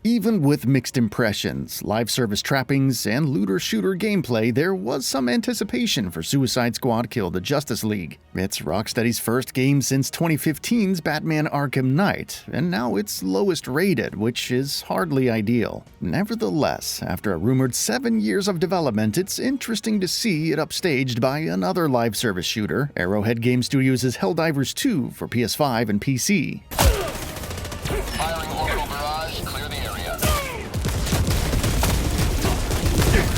Even with mixed impressions, live service trappings, and looter-shooter gameplay, there was some anticipation for Suicide Squad Kill the Justice League. It's Rocksteady's first game since 2015's Batman Arkham Knight, and now it's lowest rated, which is hardly ideal. Nevertheless, after a rumored 7 years of development, it's interesting to see it upstaged by another live service shooter, Arrowhead Game Studios' Helldivers 2 for PS5 and PC.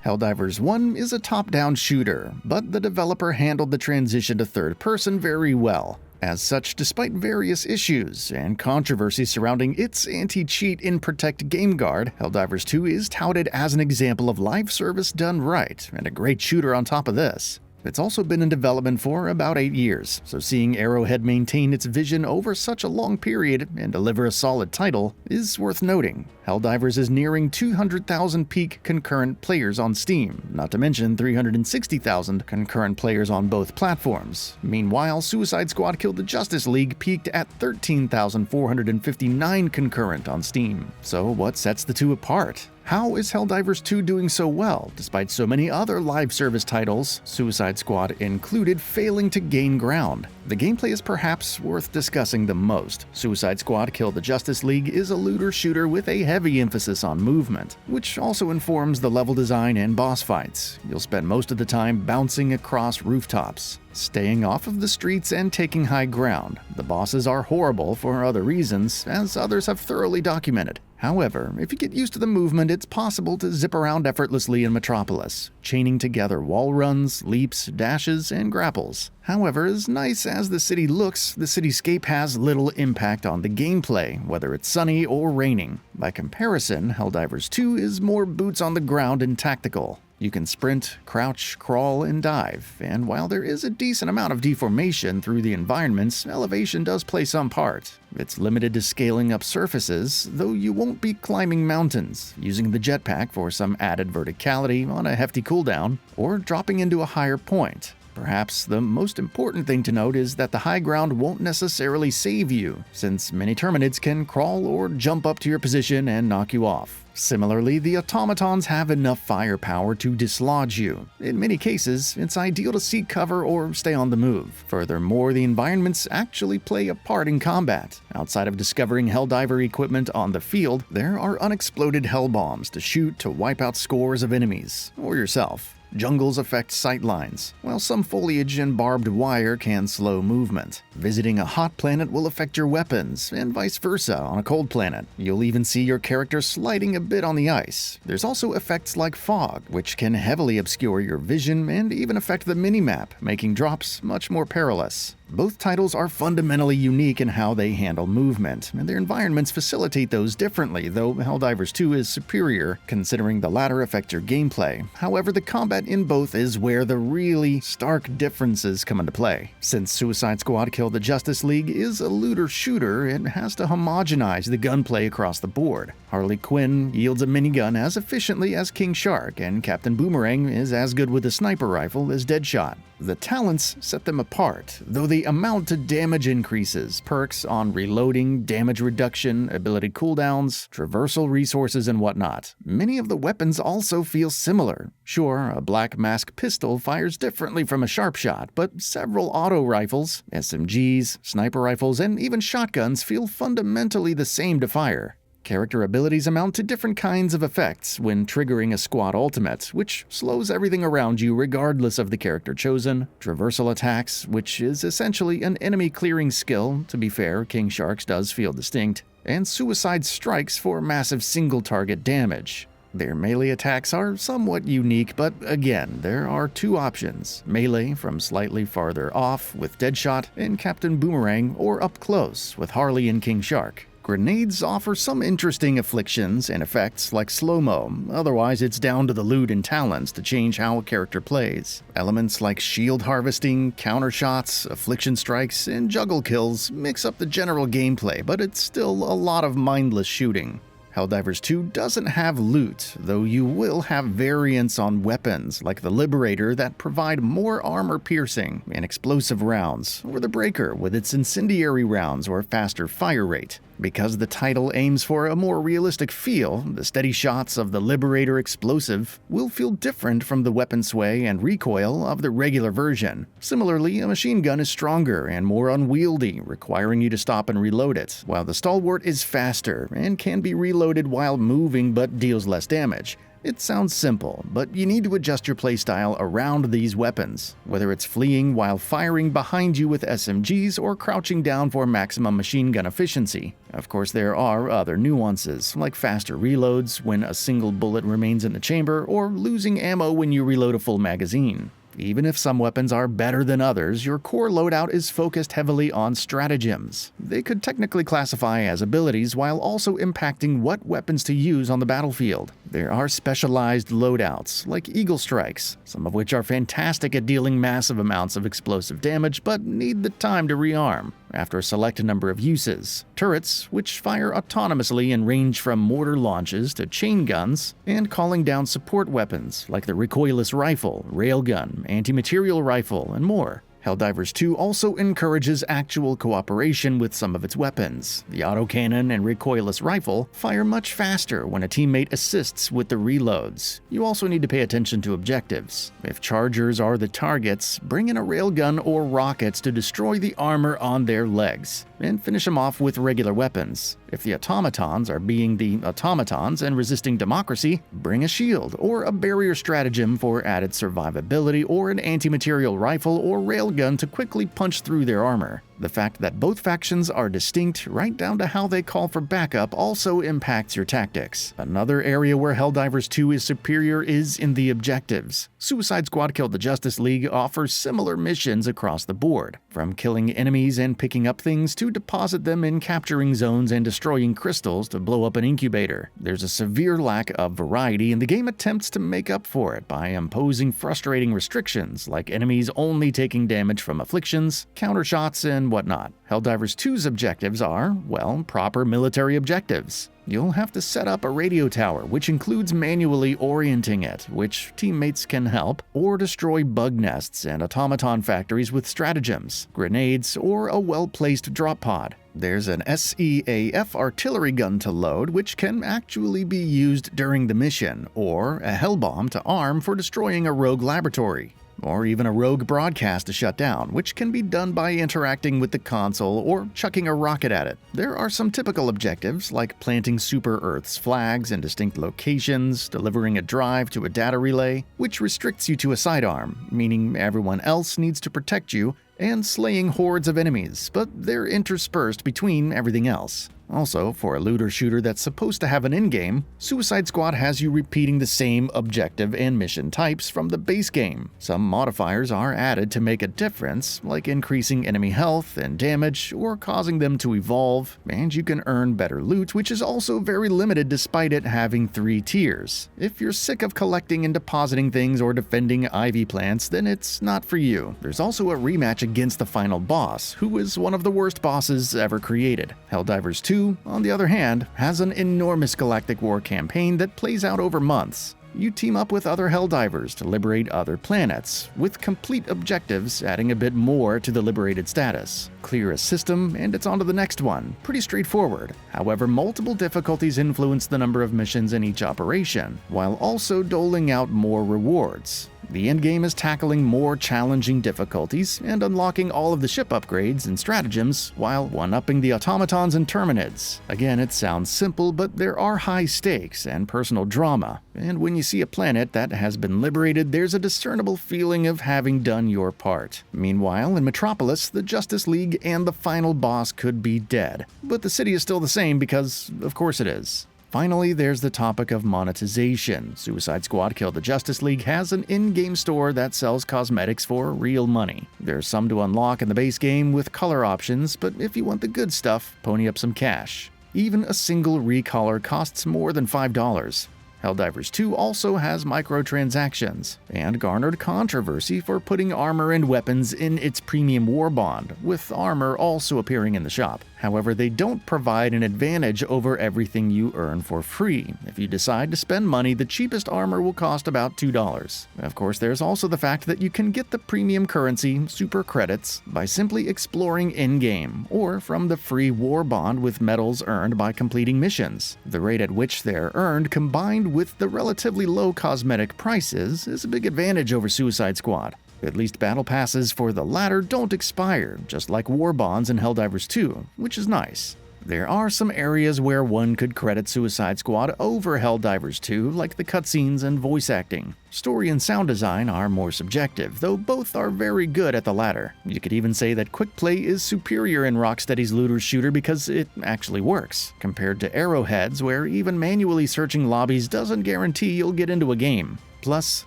Helldivers 1 is a top-down shooter, but the developer handled the transition to third-person very well. As such, despite various issues and controversy surrounding its anti-cheat in Protect Game Guard, Helldivers 2 is touted as an example of live service done right, and a great shooter on top of this. It's also been in development for about 8 years, so seeing Arrowhead maintain its vision over such a long period and deliver a solid title is worth noting. Helldivers is nearing 200,000 peak concurrent players on Steam, not to mention 360,000 concurrent players on both platforms. Meanwhile, Suicide Squad Kill the Justice League peaked at 13,459 concurrent on Steam. So what sets the two apart? How is Helldivers 2 doing so well, despite so many other live service titles, Suicide Squad included, failing to gain ground? The gameplay is perhaps worth discussing the most. Suicide Squad Kill the Justice League is a looter shooter with a heavy emphasis on movement, which also informs the level design and boss fights. You'll spend most of the time bouncing across rooftops, staying off of the streets and taking high ground. The bosses are horrible for other reasons, as others have thoroughly documented. However, if you get used to the movement, it's possible to zip around effortlessly in Metropolis, chaining together wall runs, leaps, dashes, and grapples. However, as nice as the city looks, the cityscape has little impact on the gameplay, whether it's sunny or raining. By comparison, Helldivers 2 is more boots on the ground and tactical. You can sprint, crouch, crawl, and dive, and while there is a decent amount of deformation through the environments, elevation does play some part. It's limited to scaling up surfaces, though you won't be climbing mountains, using the jetpack for some added verticality on a hefty cooldown, or dropping into a higher point. Perhaps the most important thing to note is that the high ground won't necessarily save you, since many Terminids can crawl or jump up to your position and knock you off. Similarly, the automatons have enough firepower to dislodge you. In many cases, it's ideal to seek cover or stay on the move. Furthermore, the environments actually play a part in combat. Outside of discovering Helldiver equipment on the field, there are unexploded hell bombs to shoot to wipe out scores of enemies, or yourself. Jungles affect sightlines, while some foliage and barbed wire can slow movement. Visiting a hot planet will affect your weapons, and vice versa on a cold planet. You'll even see your character sliding a bit on the ice. There's also effects like fog, which can heavily obscure your vision and even affect the minimap, making drops much more perilous. Both titles are fundamentally unique in how they handle movement, and their environments facilitate those differently, though Helldivers 2 is superior, considering the latter affect your gameplay. However, the combat in both is where the really stark differences come into play. Since Suicide Squad Kill the Justice League is a looter shooter, it has to homogenize the gunplay across the board. Harley Quinn yields a minigun as efficiently as King Shark, and Captain Boomerang is as good with a sniper rifle as Deadshot. The talents set them apart, though the amount to damage increases, perks on reloading, damage reduction, ability cooldowns, traversal resources, and whatnot. Many of the weapons also feel similar. Sure, a black mask pistol fires differently from a sharp shot, but several auto rifles, SMGs, sniper rifles, and even shotguns feel fundamentally the same to fire. Character abilities amount to different kinds of effects when triggering a squad ultimate, which slows everything around you regardless of the character chosen. Traversal attacks, which is essentially an enemy clearing skill, to be fair, King Shark's does feel distinct. And suicide strikes for massive single target damage. Their melee attacks are somewhat unique, but again, there are two options: melee from slightly farther off with Deadshot and Captain Boomerang, or up close with Harley and King Shark. Grenades offer some interesting afflictions and effects like slow-mo, otherwise it's down to the loot and talents to change how a character plays. Elements like shield harvesting, counter shots, affliction strikes, and juggle kills mix up the general gameplay, but it's still a lot of mindless shooting. Helldivers 2 doesn't have loot, though you will have variants on weapons like the Liberator that provide more armor piercing and explosive rounds, or the Breaker with its incendiary rounds or faster fire rate. Because the title aims for a more realistic feel, the steady shots of the Liberator explosive will feel different from the weapon sway and recoil of the regular version. Similarly, a machine gun is stronger and more unwieldy, requiring you to stop and reload it, while the Stalwart is faster and can be reloaded while moving but deals less damage. It sounds simple, but you need to adjust your playstyle around these weapons, whether it's fleeing while firing behind you with SMGs or crouching down for maximum machine gun efficiency. Of course, there are other nuances, like faster reloads when a single bullet remains in the chamber, or losing ammo when you reload a full magazine. Even if some weapons are better than others, your core loadout is focused heavily on stratagems. They could technically classify as abilities while also impacting what weapons to use on the battlefield. There are specialized loadouts, like Eagle Strikes, some of which are fantastic at dealing massive amounts of explosive damage but need the time to rearm after a select number of uses. Turrets, which fire autonomously and range from mortar launches to chain guns, and calling down support weapons like the recoilless rifle, railgun, anti-material rifle, and more. Helldivers 2 also encourages actual cooperation with some of its weapons. The autocannon and recoilless rifle fire much faster when a teammate assists with the reloads. You also need to pay attention to objectives. If chargers are the targets, bring in a railgun or rockets to destroy the armor on their legs, and finish them off with regular weapons. If the automatons are being the automatons and resisting democracy, bring a shield or a barrier stratagem for added survivability, or an anti-material rifle or railgun to quickly punch through their armor. The fact that both factions are distinct, right down to how they call for backup, also impacts your tactics. Another area where Helldivers 2 is superior is in the objectives. Suicide Squad Kill the Justice League offers similar missions across the board, from killing enemies and picking up things to deposit them in capturing zones and destroying crystals to blow up an incubator. There's a severe lack of variety, and the game attempts to make up for it by imposing frustrating restrictions, like enemies only taking damage from afflictions, countershots, and whatnot. Helldivers 2's objectives are, well, proper military objectives. You'll have to set up a radio tower, which includes manually orienting it, which teammates can help, or destroy bug nests and automaton factories with stratagems, grenades, or a well-placed drop pod. There's an SEAF artillery gun to load, which can actually be used during the mission, or a hell bomb to arm for destroying a rogue laboratory, or even a rogue broadcast to shut down, which can be done by interacting with the console or chucking a rocket at it. There are some typical objectives, like planting Super Earth's flags in distinct locations, delivering a drive to a data relay, which restricts you to a sidearm, meaning everyone else needs to protect you, and slaying hordes of enemies, but they're interspersed between everything else. Also, for a looter shooter that's supposed to have an endgame, Suicide Squad has you repeating the same objective and mission types from the base game. Some modifiers are added to make a difference, like increasing enemy health and damage, or causing them to evolve, and you can earn better loot, which is also very limited despite it having 3 tiers. If you're sick of collecting and depositing things or defending ivy plants, then it's not for you. There's also a rematch against the final boss, who is one of the worst bosses ever created. Helldivers 2, on the other hand, has an enormous Galactic War campaign that plays out over months. You team up with other Helldivers to liberate other planets, with complete objectives adding a bit more to the liberated status. Clear a system, and it's on to the next one. Pretty straightforward. However, multiple difficulties influence the number of missions in each operation, while also doling out more rewards. The endgame is tackling more challenging difficulties and unlocking all of the ship upgrades and stratagems while one-upping the automatons and terminids. Again, it sounds simple, but there are high stakes and personal drama, and when you see a planet that has been liberated, there's a discernible feeling of having done your part. Meanwhile, in Metropolis, the Justice League and the final boss could be dead, but the city is still the same because, of course it is. Finally, there's the topic of monetization. Suicide Squad Kill the Justice League has an in-game store that sells cosmetics for real money. There's some to unlock in the base game with color options, but if you want the good stuff, pony up some cash. Even a single recolor costs more than $5. Helldivers 2 also has microtransactions, and garnered controversy for putting armor and weapons in its premium war bond, with armor also appearing in the shop. However, they don't provide an advantage over everything you earn for free. If you decide to spend money, the cheapest armor will cost about $2. Of course, there's also the fact that you can get the premium currency, super credits, by simply exploring in-game, or from the free war bond with medals earned by completing missions. The rate at which they're earned, combined with the relatively low cosmetic prices, is a big advantage over Suicide Squad. At least battle passes for the latter don't expire, just like war bonds in Helldivers 2, which is nice. There are some areas where one could credit Suicide Squad over Helldivers 2, like the cutscenes and voice acting. Story and sound design are more subjective, though both are very good at the latter. You could even say that quick play is superior in Rocksteady's looter shooter because it actually works, compared to Arrowhead's, where even manually searching lobbies doesn't guarantee you'll get into a game. Plus,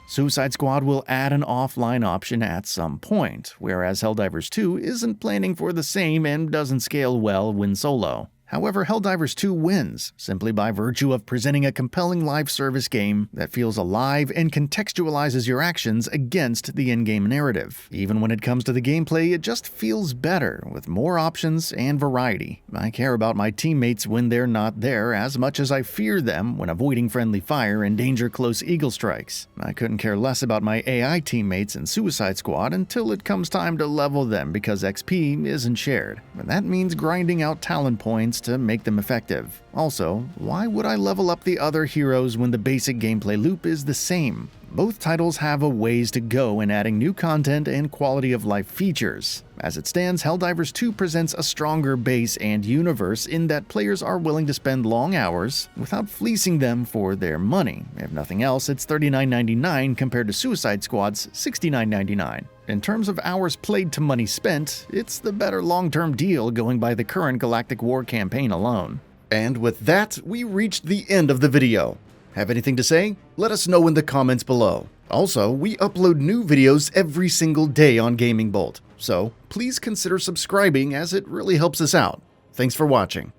Suicide Squad will add an offline option at some point, whereas Helldivers 2 isn't planning for the same and doesn't scale well when solo. However, Helldivers 2 wins, simply by virtue of presenting a compelling live service game that feels alive and contextualizes your actions against the in-game narrative. Even when it comes to the gameplay, it just feels better, with more options and variety. I care about my teammates when they're not there as much as I fear them when avoiding friendly fire and danger close eagle strikes. I couldn't care less about my AI teammates in Suicide Squad until it comes time to level them because XP isn't shared. But that means grinding out talent points to make them effective. Also, why would I level up the other heroes when the basic gameplay loop is the same? Both titles have a ways to go in adding new content and quality of life features. As it stands, Helldivers 2 presents a stronger base and universe in that players are willing to spend long hours without fleecing them for their money. If nothing else, it's $39.99 compared to Suicide Squad's $69.99. In terms of hours played to money spent, it's the better long-term deal going by the current Galactic War campaign alone. And with that, we reached the end of the video. Have anything to say? Let us know in the comments below. Also, we upload new videos every single day on GamingBolt, so please consider subscribing as it really helps us out. Thanks for watching.